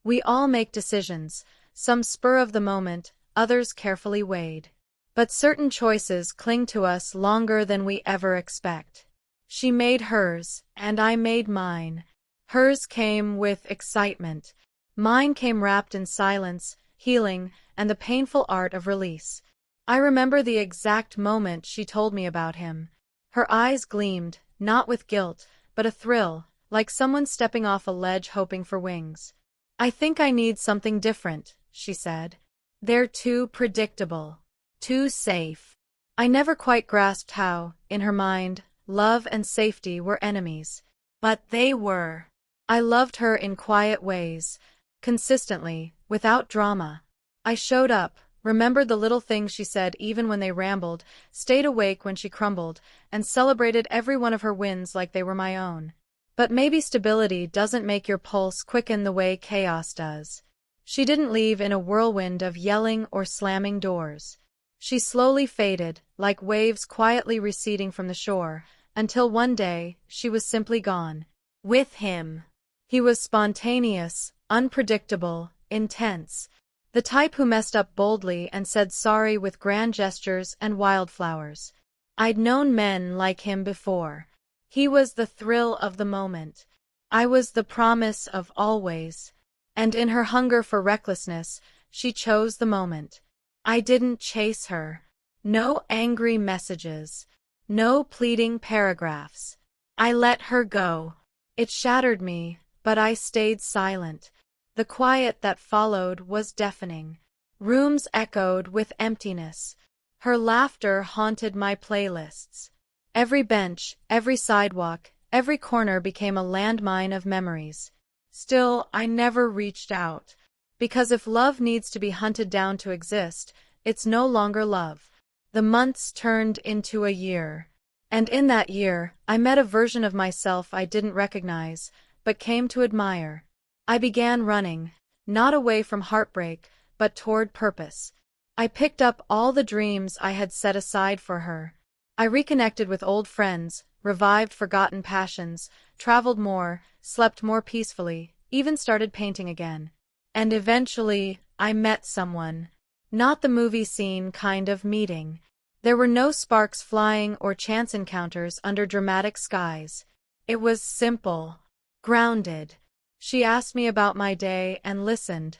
We all make decisions, some spur of the moment, others carefully weighed. But certain choices cling to us longer than we ever expect. She made hers, and I made mine. Hers came with excitement. Mine came wrapped in silence, healing, and the painful art of release. I remember the exact moment she told me about him. Her eyes gleamed, not with guilt, but a thrill, like someone stepping off a ledge hoping for wings. "I think I need something different," she said. "They're too predictable. Too safe." I never quite grasped how, in her mind, love and safety were enemies. But they were. I loved her in quiet ways, consistently, without drama. I showed up, remembered the little things she said even when they rambled, stayed awake when she crumbled, and celebrated every one of her wins like they were my own. But maybe stability doesn't make your pulse quicken the way chaos does. She didn't leave in a whirlwind of yelling or slamming doors. She slowly faded, like waves quietly receding from the shore, until one day, she was simply gone. With him. He was spontaneous, unpredictable, intense. The type who messed up boldly and said sorry with grand gestures and wildflowers. I'd known men like him before. He was the thrill of the moment. I was the promise of always. And in her hunger for recklessness, she chose the moment. I didn't chase her. No angry messages. No pleading paragraphs. I let her go. It shattered me, but I stayed silent. The quiet that followed was deafening. Rooms echoed with emptiness. Her laughter haunted my playlists. Every bench, every sidewalk, every corner became a landmine of memories. Still, I never reached out. Because if love needs to be hunted down to exist, it's no longer love. The months turned into a year. And in that year, I met a version of myself I didn't recognize, but came to admire. I began running, not away from heartbreak, but toward purpose. I picked up all the dreams I had set aside for her. I reconnected with old friends, revived forgotten passions, traveled more, slept more peacefully, even started painting again. And eventually, I met someone. Not the movie scene kind of meeting. There were no sparks flying or chance encounters under dramatic skies. It was simple, grounded. She asked me about my day and listened,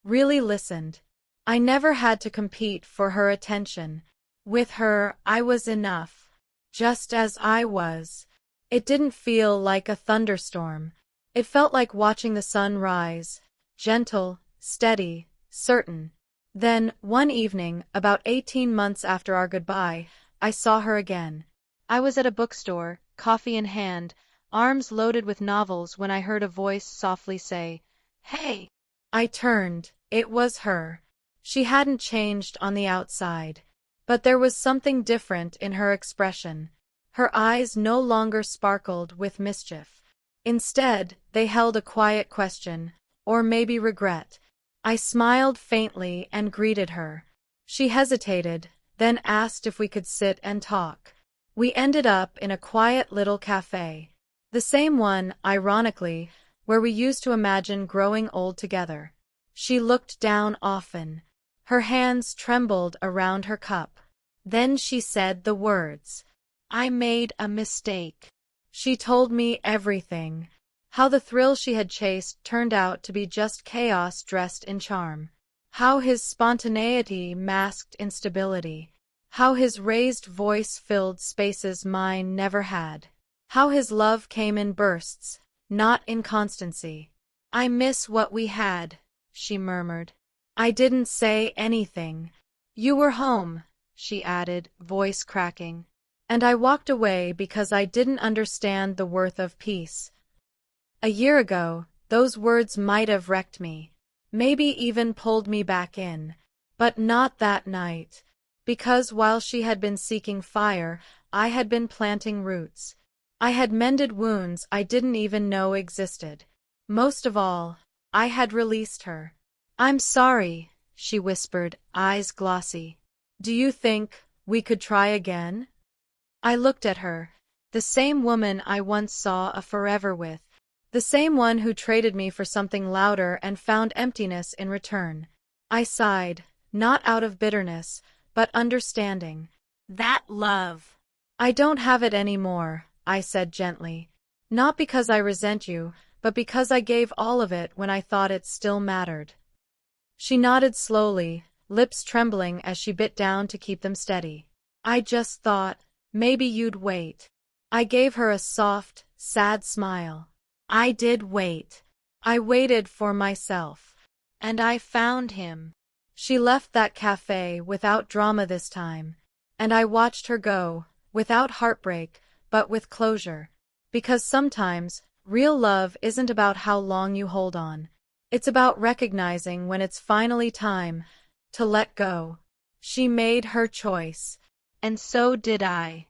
really listened. I never had to compete for her attention. With her, I was enough, just as I was. It didn't feel like a thunderstorm. It felt like watching the sun rise, gentle, steady, certain. Then, one evening, about 18 months after our goodbye, I saw her again. I was at a bookstore, coffee in hand, arms loaded with novels when I heard a voice softly say, "Hey!" I turned. It was her. She hadn't changed on the outside. But there was something different in her expression. Her eyes no longer sparkled with mischief. Instead, they held a quiet question, or maybe regret. I smiled faintly and greeted her. She hesitated, then asked if we could sit and talk. We ended up in a quiet little cafe. The same one, ironically, where we used to imagine growing old together. She looked down often. Her hands trembled around her cup. Then she said the words, "I made a mistake." She told me everything. How the thrill she had chased turned out to be just chaos dressed in charm. How his spontaneity masked instability. How his raised voice filled spaces mine never had. How his love came in bursts, not in constancy. "I miss what we had," she murmured. I didn't say anything. "You were home," she added, voice cracking. And I walked away because I didn't understand the worth of peace. A year ago, those words might have wrecked me. Maybe even pulled me back in. But not that night. Because while she had been seeking fire, I had been planting roots. I had mended wounds I didn't even know existed. Most of all, I had released her. "I'm sorry," she whispered, eyes glossy. "Do you think we could try again?" I looked at her, the same woman I once saw a forever with, The same one who traded me for something louder and found emptiness in return. I sighed, not out of bitterness, but understanding. That love. I don't have it anymore, I said gently. Not because I resent you, but because I gave all of it when I thought it still mattered. She nodded slowly, lips trembling as she bit down to keep them steady. I just thought, maybe you'd wait. I gave her a soft, sad smile. I did wait. I waited for myself. And I found him. She left that cafe without drama this time, and I watched her go, without heartbreak, but with closure. Because sometimes, real love isn't about how long you hold on. It's about recognizing when it's finally time to let go. She made her choice. And so did I.